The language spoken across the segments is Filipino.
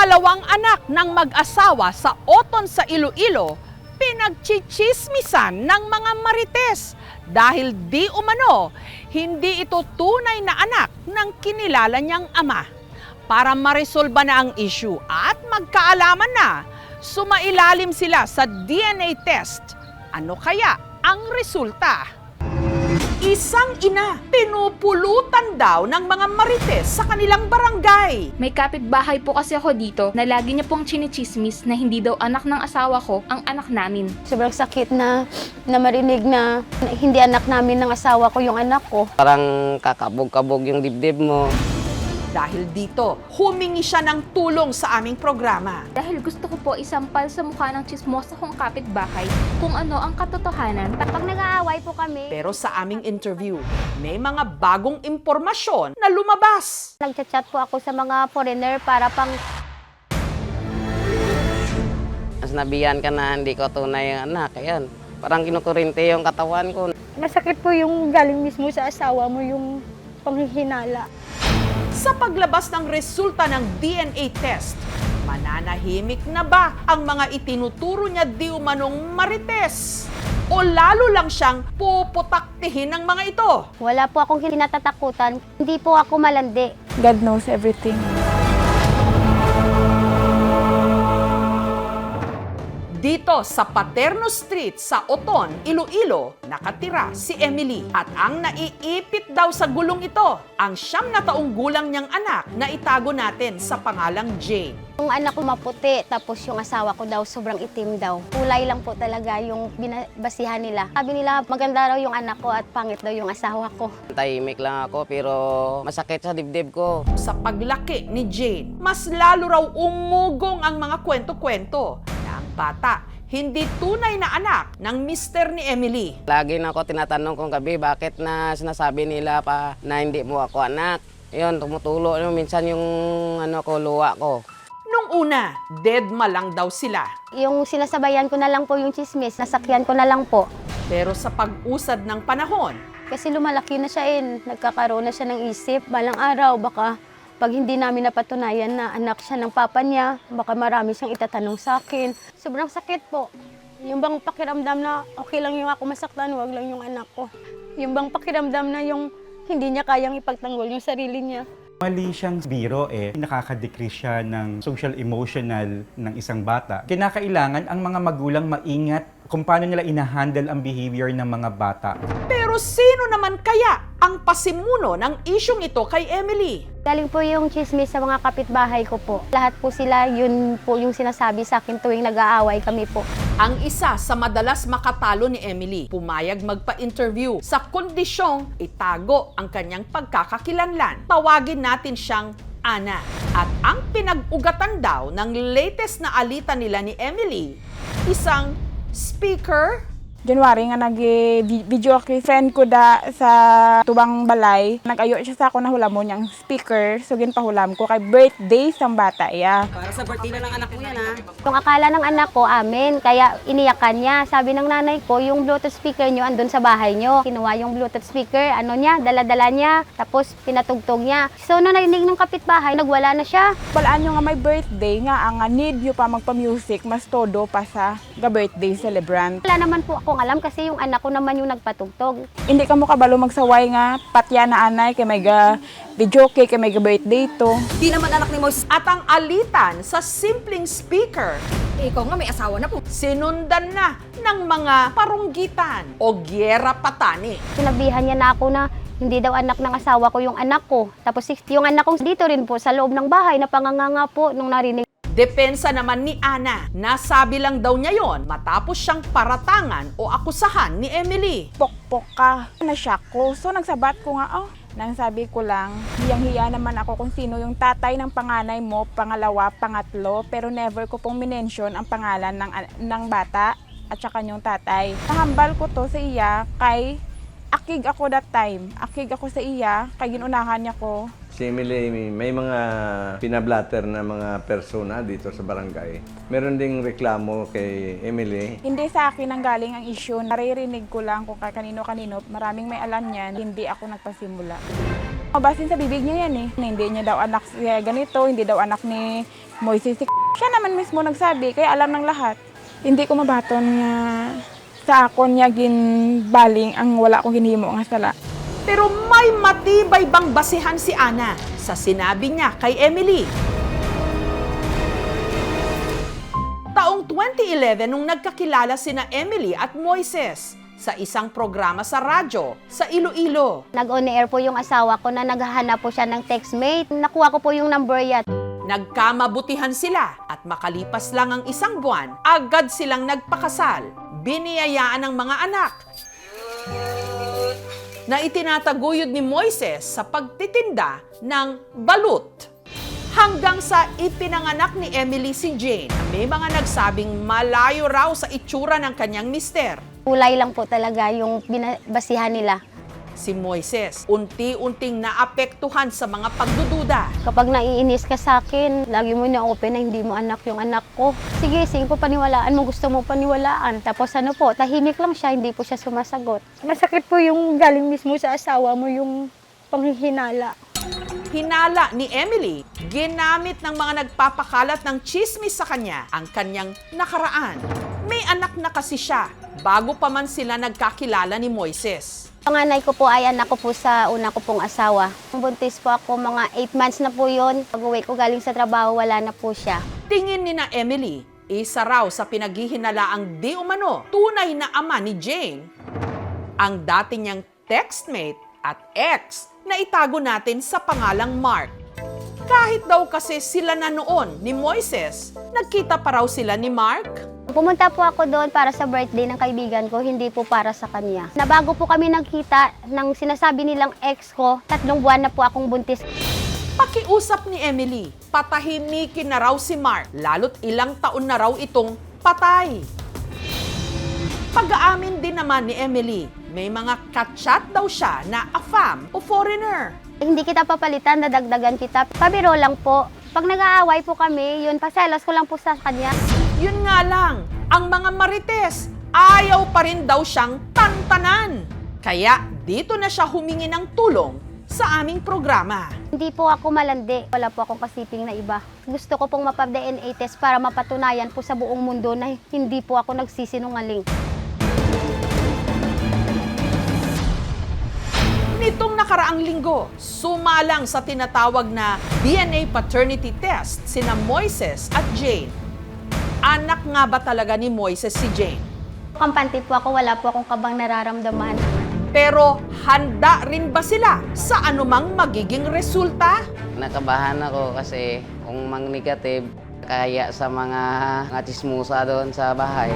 dalawang anak ng mag-asawa sa Oton sa Iloilo, pinagchichismisan ng mga marites dahil di umano, hindi ito tunay na anak ng kinilala niyang ama. Para maresolba na ang issue at magkaalaman na, sumailalim sila sa DNA test. Ano kaya ang resulta? Isang ina, pinupulutan daw ng mga marites sa kanilang barangay. May kapitbahay po kasi ako dito na lagi niya pong chinichismis na hindi daw anak ng asawa ko ang anak namin. Sobrang sakit na marinig na hindi anak namin ng asawa ko yung anak ko. Parang kakabog-kabog yung dibdib mo. Dahil dito, humingi siya ng tulong sa aming programa. Dahil gusto ko po isampal sa mukha ng chismosa kong kapitbahay kung ano ang katotohanan. Pag nag-aaway po kami, Pero sa aming interview, may mga bagong impormasyon na lumabas. nagchat-chat po ako sa mga foreigner para pang Mas nabiyan ka na hindi ko tunay yung anak. Ayan, parang kinukurinte yung katawan ko. masakit po yung galing mismo sa asawa mo yung panghihinala. Sa paglabas ng resulta ng DNA test, mananahimik na ba ang mga itinuturo niya di umanong marites? O lalo lang siyang puputaktihin ng mga ito? Wala po akong kinatatakutan, hindi po ako malandi. God knows everything. Dito sa Paterno Street sa Oton, Iloilo, nakatira si Emily. At ang naiipit daw sa gulong ito, ang 9 na taong gulang niyang anak na itago natin sa pangalang Jane. Yung anak ko maputi, tapos yung asawa ko daw sobrang itim daw. Kulay lang po talaga yung binabasihan nila. Sabi nila maganda raw yung anak ko at pangit daw yung asawa ko. Tahimik lang ako pero masakit sa dibdib ko. Sa paglaki ni Jane, mas lalo raw umugong ang mga kwento-kwento na ang bata hindi tunay na anak ng mister ni Emily. Lagi na ako tinatanong kong gabi bakit na sinasabi nila pa na hindi mo ako anak. Yun, tumutulo minsan yung ko, luwa ko. Nung una, deadma lang daw sila. Yung sinasabayan ko na lang po yung chismis, nasakyan ko na lang po. Pero sa pag-usad ng panahon, Kasi lumalaki na siya nagkakaroon na siya ng isip. Balang araw, baka pag hindi namin napatunayan na anak siya ng papa niya, baka marami siyang itatanong sa akin. Sobrang sakit po. Yung bang pakiramdam na okay lang yung ako masaktan, wag lang yung anak ko. Yung bang pakiramdam na yung hindi niya kayang ipagtanggol yung sarili niya. Mali siyang biro nakaka-decrease siya ng social-emotional ng isang bata. Kinakailangan ang mga magulang maingat kung paano nila ina-handle ang behavior ng mga bata. pero sino naman kaya ang pasimuno ng isyong ito kay Emily? Galing po yung chismis sa mga kapitbahay ko po. Lahat po sila, yun po yung sinasabi sa akin tuwing nag-aaway kami po. Ang isa sa madalas makatalo ni Emily, pumayag magpa-interview sa kondisyong itago ang kanyang pagkakakilanlan. Tawagin natin siyang Ana. At ang pinag-ugatan daw ng latest na alitan nila ni Emily, isang speaker. January nga nag-video kay friend ko da sa Tubang Balay. Nag-ayo siya sa ako na hulam mo niyang speaker. So ginpahulam ko kay birthday sang bata iya. Para sa birthday na ng anak mo yan ha. Yung akala ng anak ko, amin, kaya iniyakan niya. Sabi ng nanay ko, yung Bluetooth speaker niyo andun sa bahay niyo. Kinuha yung Bluetooth speaker, dala-dala niya, tapos pinatugtog niya. So nung narinig ng kapitbahay, nagwala na siya. Balaan nyo nga may birthday nga ang need nyo pa magpa-music mas todo pa sa birthday celebrant. Wala naman po akong alam kasi yung anak ko naman yung nagpatugtog. Hindi ka mo kabalo magsaway nga patya na anay kay may ga video kay may ga birthday to. Di naman anak ni Moses. At ang alitan sa simpleng speaker, Ikaw nga may asawa na po. sinundan na ng mga parunggitan o gyera patani. Sinabihan niya na ako na hindi daw anak ng asawa ko yung anak ko. Tapos yung anak ko dito rin po sa loob ng bahay, napanganganga po nung narinig. Depensa naman ni Ana, nasabi lang daw niya yon matapos siyang paratangan o akusahan ni Emily. Pokpok ka. Na-shock ko. So nagsabat ko nga, nang sabi ko lang, hiyang-hiya naman ako kung sino yung tatay ng panganay mo, pangalawa, pangatlo, pero never ko pong minention ang pangalan ng bata at saka yung tatay. Nahambal ko to sa iya kay akig ako that time. Akig ako sa iya kay ginunahan niya ko. Si Emily, may mga pinablatter na mga persona dito sa barangay. Meron ding reklamo kay Emily. Hindi sa akin ang galing ang issue. Naririnig ko lang kung kanino-kanino. Maraming may alam niyan. Hindi ako nagpasimula. Basin sa bibig niya yan na hindi niya daw anak ganito, hindi daw anak ni Moises, siya naman mismo nagsabi, kaya alam ng lahat. Hindi ko mabaton nga sa akon niya ginbaling ang wala akong ginhimo nga sala. Pero may matibay bang basihan si Ana sa sinabi niya kay Emily? Taong 2011 nung nagkakilala sina Emily at Moises sa isang programa sa radyo sa Iloilo. Nag-on-air po yung asawa ko na naghahanap po siya ng textmate. Nakuha ko po yung number yan. Nagkamabutihan sila at makalipas lang ang isang buwan, agad silang nagpakasal. Biniyayaan ng mga anak na itinataguyod ni Moises sa pagtitinda ng balut. Hanggang sa ipinanganak ni Emily si Jane. May mga nagsabing malayo raw sa itsura ng kanyang mister. Kulay lang po talaga yung binabasihan nila. Si Moises, unti-unting naapektuhan sa mga pagdududa. Kapag naiinis ka sa akin, lagi mo na-open na hindi mo anak yung anak ko. Sige po paniwalaan mo, gusto mo paniwalaan. Tapos ano po, tahimik lang siya, hindi po siya sumasagot. Masakit po yung galing mismo sa asawa mo, yung panghihinala. Hinala ni Emily, ginamit ng mga nagpapakalat ng chismis sa kanya ang kanyang nakaraan. May anak na kasi siya, bago pa man sila nagkakilala ni Moises. Panganay ko po ay anak ko po sa una ko pong asawa. Buntis po ako, mga 8 months na po yun. Pag-uwi ko galing sa trabaho, wala na po siya. Tingin ni na Emily, isa raw sa pinaghihinalaang di umano, tunay na ama ni Jane, ang dati niyang textmate at ex na itago natin sa pangalang Mark. Kahit daw kasi sila na noon ni Moises, nagkita pa raw sila ni Mark. Pumunta po ako doon para sa birthday ng kaibigan ko, hindi po para sa kanya. Nabago po kami nagkita ng sinasabi nilang ex ko, 3 buwan na po akong buntis. Pakiusap ni Emily, patahimikin na raw si Mark, lalo't ilang taon na raw itong patay. Pag-aamin din naman ni Emily, may mga kachat daw siya na afam o foreigner. Hindi kita papalitan, dadagdagan kita. Pabiro lang po. Pag nag-aaway po kami, yun, paselos ko lang po sa kanya. Yun nga lang, ang mga marites, ayaw pa rin daw siyang tantanan. Kaya dito na siya humingi ng tulong sa aming programa. Hindi po ako malandi. Wala po akong kasiping na iba. Gusto ko pong mapa-DNA test para mapatunayan po sa buong mundo na hindi po ako nagsisinungaling. Nitong nakaraang linggo, sumalang sa tinatawag na DNA paternity test sina Moises at Jane. Anak nga ba talaga ni Moises si Jane? Kampante po ako, wala po akong kabang nararamdaman. Pero handa rin ba sila sa anumang magiging resulta? Nakabahan ako kasi kung mag-negative, kaya sa mga chismosa doon sa bahay.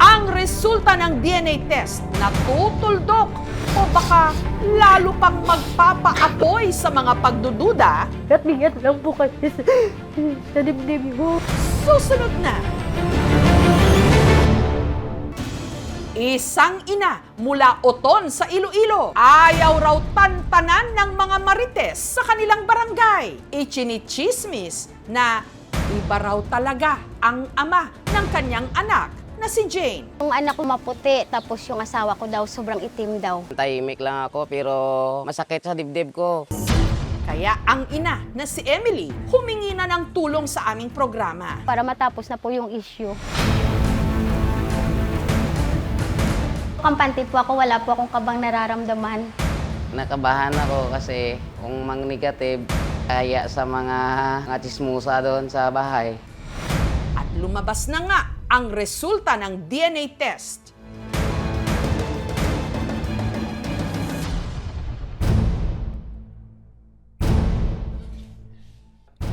Ang resulta ng DNA test natutuldok o baka lalo pang magpapaapoy sa mga pagdududa? At bigat lang po kasi sa dibdib mo. Susunod na! Isang ina mula Oton sa Iloilo. Ayaw raw tantanan ng mga marites sa kanilang barangay. Ichinichismis na iba raw talaga ang ama ng kanyang anak na si Jane. Yung anak ko maputi, tapos yung asawa ko daw sobrang itim daw. Tahimik lang ako pero masakit sa dibdib ko. Kaya ang ina na si Emily humingi na ng tulong sa aming programa. Para matapos na po yung issue. Kampante po ako, wala po akong kabang nararamdaman. Nakabahan ako kasi kung mag-negative, kaya sa mga chismosa doon sa bahay. At lumabas na nga ang resulta ng DNA test.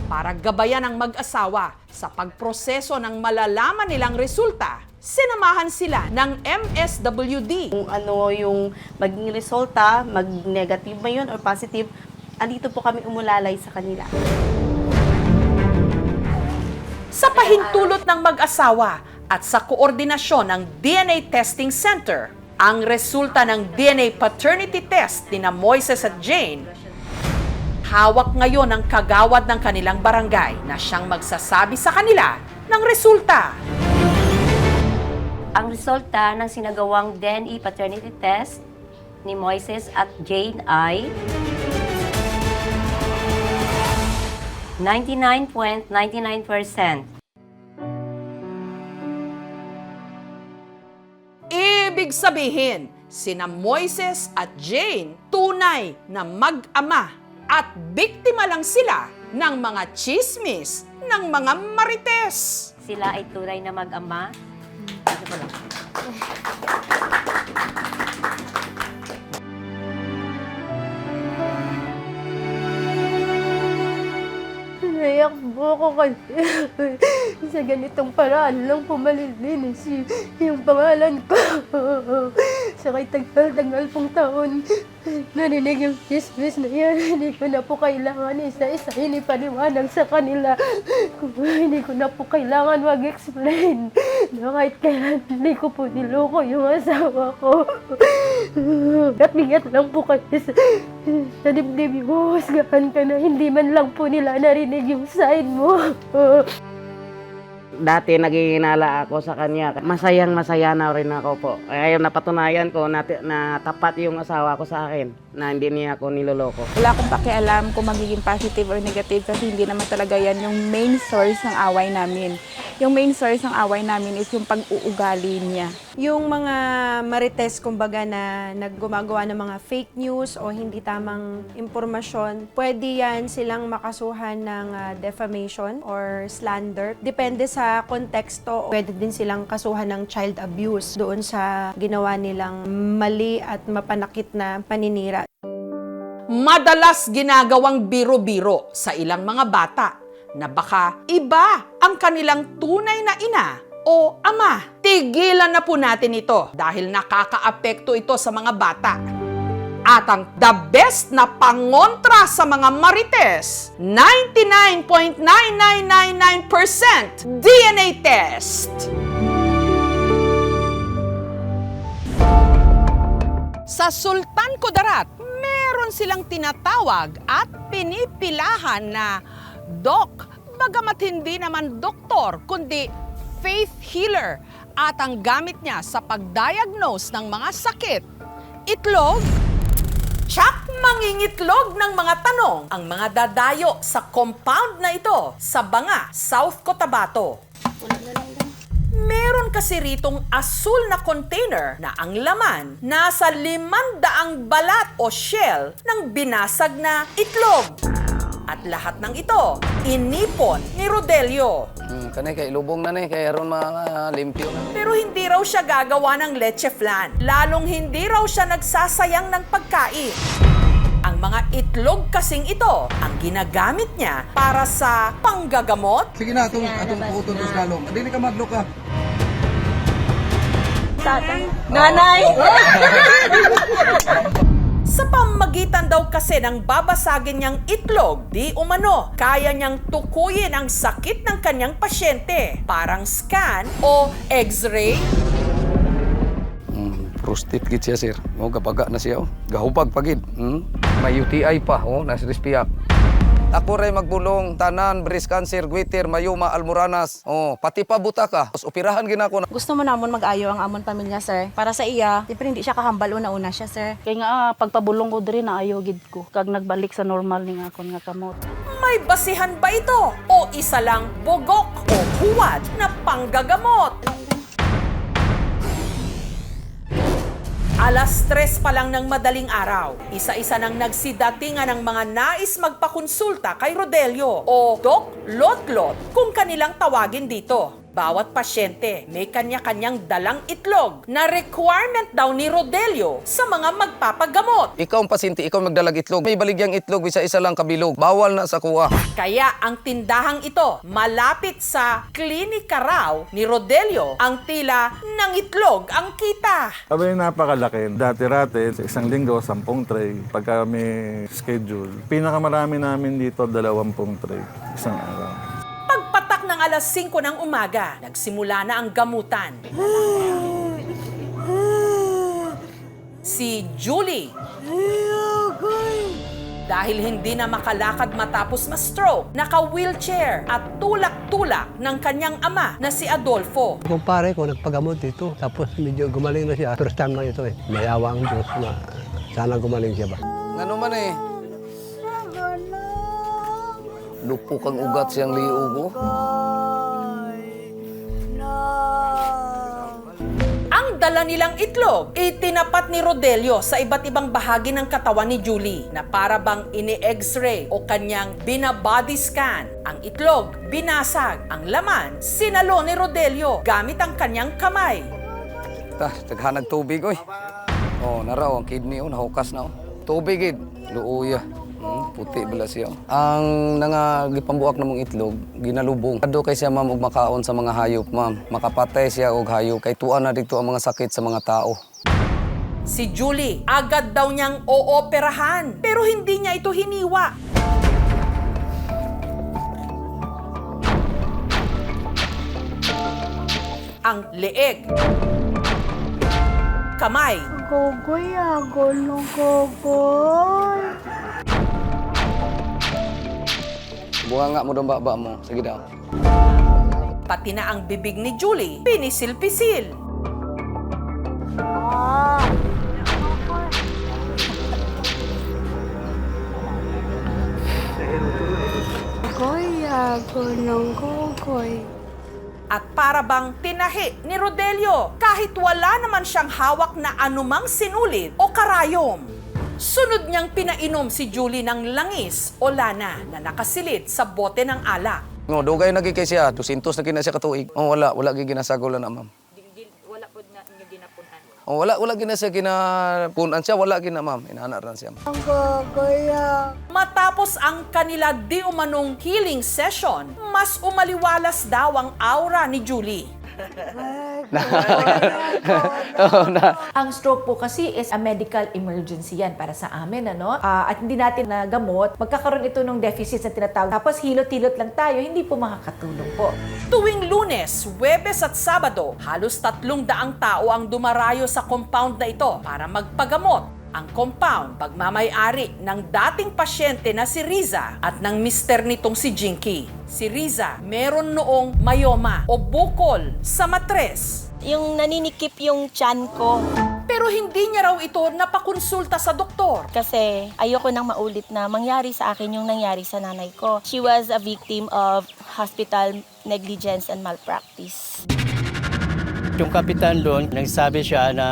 Para gabayan ang mag-asawa sa pagproseso ng malalaman nilang resulta, sinamahan sila ng MSWD. Kung ano yung maging resulta, mag-negative ba yun or positive, andito po kami umulalay sa kanila. Sa pahintulot ng mag-asawa at sa koordinasyon ng DNA Testing Center, ang resulta ng DNA paternity test ni na Moises at Jane, hawak ngayon ng kagawad ng kanilang barangay na siyang magsasabi sa kanila ng resulta. Ang resulta ng sinagawang DNA paternity test ni Moises at Jane ay 99.99%. Ibig sabihin, sina Moises at Jane tunay na mag-ama at biktima lang sila ng mga chismis ng mga marites. Sila ay tunay na mag-ama. Naiyak po ako kasi sa ganitong paraan lang po malilinis yung pangalan ko. Sa kay tagal-tagal pong taon, narinig yung chismis na yan. Hindi ko na po kailangan isa-isa inipaliwanag sa kanila. Hindi ko na po kailangan mag-explain na kahit kailan hindi ko po niloko yung asawa ko. At bigat lang po kasi sa dibdib yung husgahan ka na hindi man lang po nila narinig yung side mo. Dati naghihinala ako sa kanya. Masayang-masaya na rin ako po. Ngayon napatunayan ko na tapat yung asawa ko sa akin, na hindi niya ako niloloko. Wala akong pakialam kung magiging positive or negative kasi hindi naman talaga yan yung main source ng away namin. Yung main source ng away namin is yung pag-uugali niya. Yung mga marites, kumbaga, na naggumagawa ng mga fake news o hindi tamang impormasyon, pwede yan silang makasuhan ng defamation or slander. Depende sa konteksto, pwede din silang kasuhan ng child abuse doon sa ginawa nilang mali at mapanakit na paninira. Madalas ginagawang biro-biro sa ilang mga bata na baka iba ang kanilang tunay na ina o ama. Tigilan na po natin ito dahil nakakaapekto ito sa mga bata. At ang the best na pangontra sa mga marites, 99.9999% DNA test. Sa Sultan Kudarat, meron silang tinatawag at pinipilahan na Doc, bagamat hindi naman doktor, kundi faith healer. At ang gamit niya sa pagdiagnose ng mga sakit, itlog, tsak mangingitlog ng mga tanong ang mga dadayo sa compound na ito sa Banga, South Cotabato. Meron kasi ritong asul na container na ang laman nasa 500 balat o shell ng binasag na itlog. At lahat ng ito, inipon ni Rodelio. Kanay kay lubong na kay aron limpyo na. Pero hindi raw siya gagawa ng leche flan. Lalong hindi raw siya nagsasayang ng pagkain. Ang mga itlog kasing ito ang ginagamit niya para sa panggagamot. Sige na, atong puton to slalom. Dili ka madlo ka. Nanay! Sa pamagitan daw kasi ng babasagin niyang itlog, di umano, kaya niyang tukuyin ang sakit ng kanyang pasyente. Parang scan o x-ray. Prostate gid siya, sir. O gabaga na siya, gahupag pagid. May UTI pa, nasrispiak. Ako ray magbulong, tanan, breast cancer, goiter, mayuma, almoranas. Pati pa butaka. Tapos operahan gina ko. Gusto mo namon mag-ayo ang amon pamilya, sir. Para sa iya, siyempre hindi siya kahambal una-una siya, sir. Kaya nga, pagpabulong ko diri na ayo gid ko. Kag nagbalik sa normal ning akon nga kamot. May basihan ba ito? O isa lang bugok o huwad na panggagamot? Alas 3 pa lang ng madaling araw, isa-isa nang nagsidatingan ng mga nais magpakonsulta kay Rodelio o Doc Lot-Lot kung kanilang tawagin dito. Bawat pasyente may kanya-kanyang dalang itlog na requirement daw ni Rodelio sa mga magpapagamot. Ikaw ang pasyente, ikaw magdalag itlog. May baligyang itlog, isa-isa lang kabilog. Bawal na sa kuha. Kaya ang tindahang ito, malapit sa klinika raw ni Rodelio, ang tila ng itlog ang kita. Sabi napakalaki. Dati-rati, sa isang linggo, 10 tray. Pagka may schedule, pinakamarami namin dito, 20 tray. Isang araw. Pagpatak ng alas 5 ng umaga, nagsimula na ang gamutan. Si Julie, dahil hindi na makalakad matapos ma-stroke, naka-wheelchair at tulak-tulak ng kanyang ama na si Adolfo. Kumpare ko nagpagamot dito, tapos medyo gumaling na siya. First time lang ito May awa ang Diyos na sana gumaling siya ba. Ano man Lupok ang ugat siyang liugo. Ang dala nilang itlog, itinapat ni Rodelio sa iba't ibang bahagi ng katawan ni Julie na para bang ini-x-ray o kanyang binabody scan. Ang itlog, binasag. Ang laman, sinalo ni Rodelio gamit ang kanyang kamay. Taghanag tubig, oy. Oh, naraw ang kidney, nahukas na. Tubig, luuya. Puti bala siya. Ang nangagipambuak namong itlog, ginalubong. Ado kay siya ma'am og makaon sa mga hayop ma'am. Makapatay siya og hayop kay tuan na dito ang mga sakit sa mga tao. Si Julie, agad daw niyang ooperahan pero hindi niya ito hiniwa. Ang leeg, kamay, Gogoy, agol, gogoy. Buha nga mo dong baba mo. Sige daw. pati na ang bibig ni Julie, pinisil-pisil. Kuya, gunong kukoy. At para bang tinahi ni Rodelio kahit wala naman siyang hawak na anumang sinulid o karayom. Sunod niyang pinainom si Julie ng langis o lana na nakasilid sa bote ng alak. No, dugay nagi kay siya, 200 na kina siya katuig. Oh, wala gi ginasagolan na ma'am. Wala po na ginapunan. Oh, wala gina siya ginapunan siya, wala gina ma'am. Inaana ran siya. Kuya. Matapos ang kanila di umanong healing session, mas umaliwalas daw ang aura ni Julie. Ang stroke po kasi is a medical emergency yan para sa amin, ano? At hindi natin nagamot, magkakaroon ito ng deficit sa tinatawag. Tapos hilot-hilot lang tayo, hindi po makakatulong po. Tuwing Lunes, Huwebes at Sabado, halos 300 tao ang dumarayo sa compound na ito para magpagamot. Ang compound, pagmamay-ari ng dating pasyente na si Riza at ng mister nitong si Jinky. Si Riza, meron noong mayoma o bukol sa matres. Yung naninikip yung tiyan ko. Pero hindi niya raw ito napakonsulta sa doktor. Kasi ayoko nang maulit na mangyari sa akin yung nangyari sa nanay ko. She was a victim of hospital negligence and malpractice. Yung kapitan doon, nagsabi siya na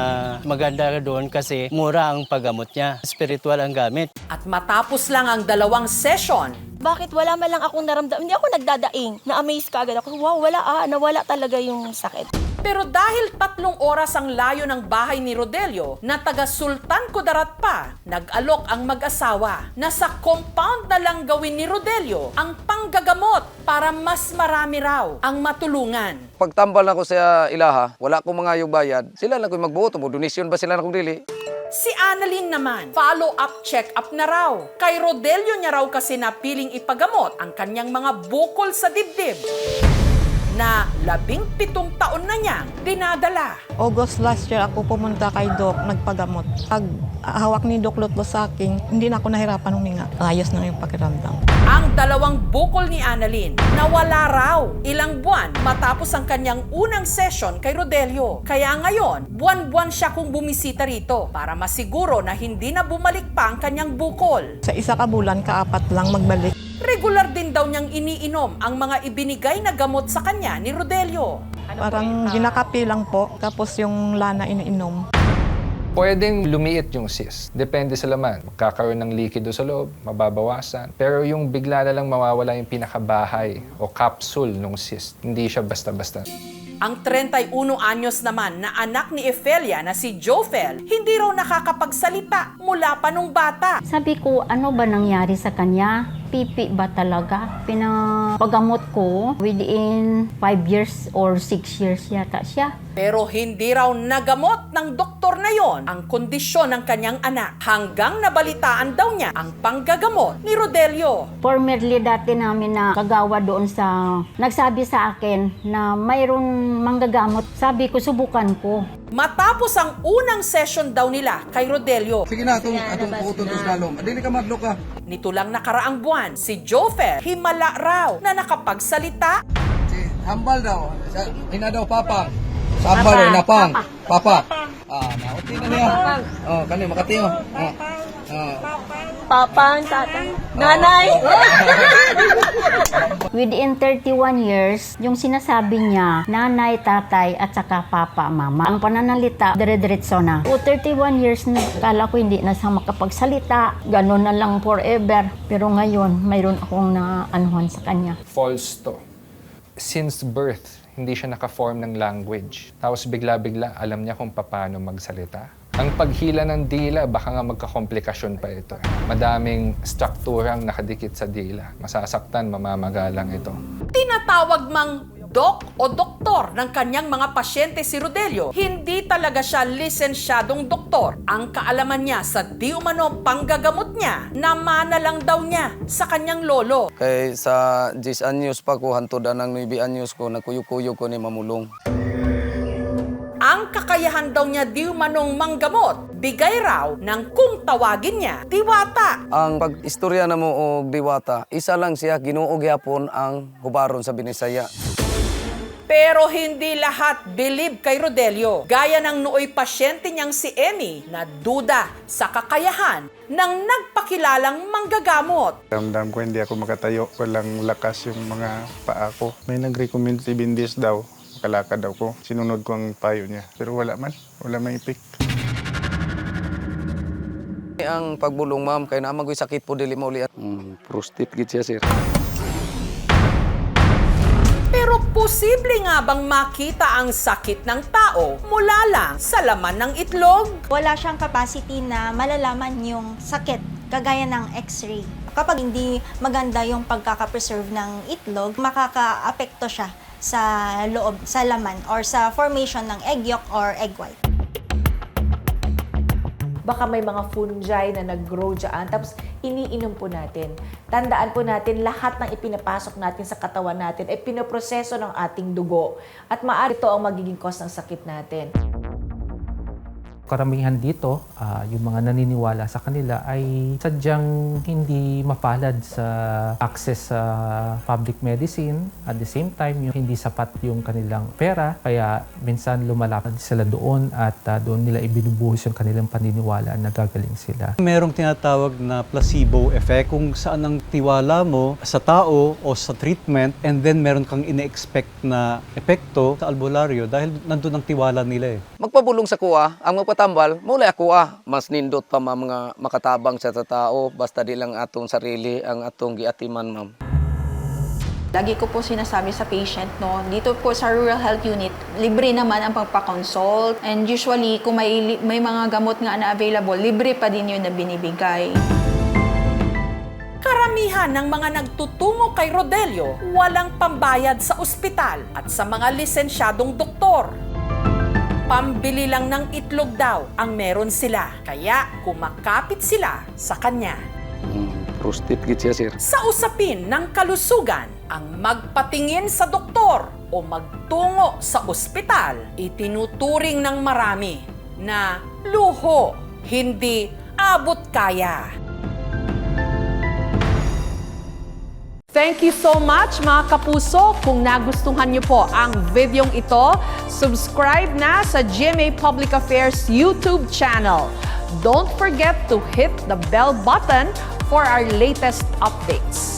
maganda doon kasi mura ang paggamot niya. Spiritual ang gamit. At matapos lang ang 2 session, Bakit wala man lang akong naramdaman? Hindi ako nagdadaing. Na-amaze ka agad ako. Wow, nawala talaga yung sakit. pero dahil 3 oras ang layo ng bahay ni Rodelio na taga Sultan Kudarat pa, nag-alok ang mag-asawa na sa compound na lang gawin ni Rodelio ang panggagamot para mas marami raw ang matulungan. Pagtambal ako sa ilaha, wala akong mga yung bayad. Sila lang ko magbuoto mo, donation ba sila na kung dili? Si Annalyn naman, follow-up check-up na raw. Kay Rodelio niya raw kasi napiling ipagamot ang kanyang mga bukol sa dibdib na 17 taon na niyang dinadala. August last year ako pumunta kay Doc, nagpagamot. Pag hawak ni Doc Lutlo sa akin, hindi na ako nahirapan huminga. Ayos na yung pakiramdam. Ang 2 bukol ni Annalyn nawala raw ilang buwan matapos ang kanyang unang session kay Rodelio. Kaya ngayon, buwan-buwan siya kung bumisita rito para masiguro na hindi na bumalik pa ang kanyang bukol. Sa isa ka bulan, kaapat lang magbalik. Regular din daw niyang iniinom ang mga ibinigay na gamot sa kanya ni Rodelio. Parang ginakapi lang po, tapos yung lana iniinom. Pwedeng lumiit yung cyst. Depende sa laman. Magkakaroon ng likido sa loob, mababawasan. Pero yung bigla na lang mawawala yung pinakabahay o capsule ng cyst. Hindi siya basta-basta. Ang 31 anyos naman na anak ni Efelia na si Jofel, hindi raw nakakapagsalita mula pa nung bata. Sabi ko, ano ba nangyari sa kanya? Pipi ba talaga? Pinapagamot ko within 5 years or 6 years yata siya. Pero hindi raw nagamot ng doktor na yon ang kondisyon ng kanyang anak hanggang nabalitaan daw niya ang panggagamot ni Rodelio. Formerly dati namin na kagawa doon sa nagsabi sa akin na mayroon manggagamot. Sabi ko, subukan ko. Matapos ang unang session daw nila kay Rodelio. Sige na, atong puto to slalom. Dili ka madlo ka. Nito lang nakaraang buwan, si Jofel himala raw na nakapagsalita. Si Hambal daw. Ina daw, Papa. Sambal rin na pang. Papa. Nauti na niya. Kani, makatiyo. Papa, tatay, nanay. Within 31 years, yung sinasabi niya, nanay, tatay, at saka papa, mama. Ang pananalita, dire-diretso na. O 31 years na, kala ko hindi na siya makapagsalita. Ganon na lang forever. Pero ngayon, mayroon akong naanuhan sa kanya. False to. Since birth, hindi siya naka-form ng language. Tapos bigla-bigla, alam niya kung paano magsalita. Ang paghila ng dila, baka nga magkakomplikasyon pa ito. Madaming strukturang nakadikit sa dila. Masasaktan, mamamagalang ito. Tinatawag mang doc o doktor ng kanyang mga pasyente si Rodelio. Hindi talaga siya lisensyadong doktor. Ang kaalaman niya sa di umano panggagamot niya, namana lang daw niya sa kanyang lolo. Kay sa 10 anyos pa ko, hantodan ng 9 anyos ko, nagkuyo-kuyo ko ni mamulong. Ang kakayahan daw niya di umanong manggamot, bigay raw ng kung tawagin niya, diwata. Ang pag-istorya na mo og diwata, isa lang siya, Ginoo gyapon ang hubaron sa Binisaya. Pero hindi lahat believe kay Rodelio. Gaya ng nooy pasyente niyang si Emmy na duda sa kakayahan ng nagpakilalang manggagamot. Ramdam ko hindi ako makatayo, walang lakas yung mga paa ko. May nag-recommend 7 days daw, makalakad daw ko. Sinunod ko ang payo niya, pero wala may ipik. Ang pagbulong, ma'am, kay naman ko'y sakit po dili mo ulit. Prostate gid siya, sir. Pero posible nga bang makita ang sakit ng tao mula lang sa laman ng itlog? Wala siyang capacity na malalaman yung sakit, kagaya ng x-ray. Kapag hindi maganda yung pagkakapreserve ng itlog, makaka-apekto siya sa loob, sa laman, or sa formation ng egg yolk or egg white. Baka may mga fungi na nag-grow dyan, tapos iniinom po natin. Tandaan po natin, lahat ng ipinapasok natin sa katawan natin ay pinoproseso ng ating dugo. At maaari ito ang magiging cause ng sakit natin. Karamihan dito, yung mga naniniwala sa kanila ay sadyang hindi mapalad sa access sa public medicine. At the same time, yung hindi sapat yung kanilang pera. Kaya minsan lumalapad sila doon at doon nila ibinubuhos yung kanilang paniniwala na gagaling sila. Merong tinatawag na placebo effect kung saan ang tiwala mo sa tao o sa treatment and then meron kang ine-expect na epekto sa albularyo dahil nandun ang tiwala nila eh. Magpabulong sa kuha, ang magpatambal, mula kuha. Mas nindot pa mga makatabang sa tao, basta di lang atong sarili ang atong giatiman, ma'am. Lagi ko po sinasabi sa patient, no, dito po sa Rural Health Unit, libre naman ang pagpa-consult. And usually, kung may mga gamot nga na available, libre pa din yun na binibigay. Karamihan ng mga nagtutungo kay Rodelio, walang pambayad sa ospital at sa mga lisensyadong doktor. Pambili lang ng itlog daw ang meron sila, kaya kumakapit sila sa kanya. Prostate gid siya, sir. Sa usapin ng kalusugan, ang magpatingin sa doktor o magtungo sa ospital, itinuturing ng marami na luho, hindi abot kaya. Thank you so much mga kapuso. Kung nagustuhan niyo po ang videong ito, subscribe na sa GMA Public Affairs YouTube channel. Don't forget to hit the bell button for our latest updates.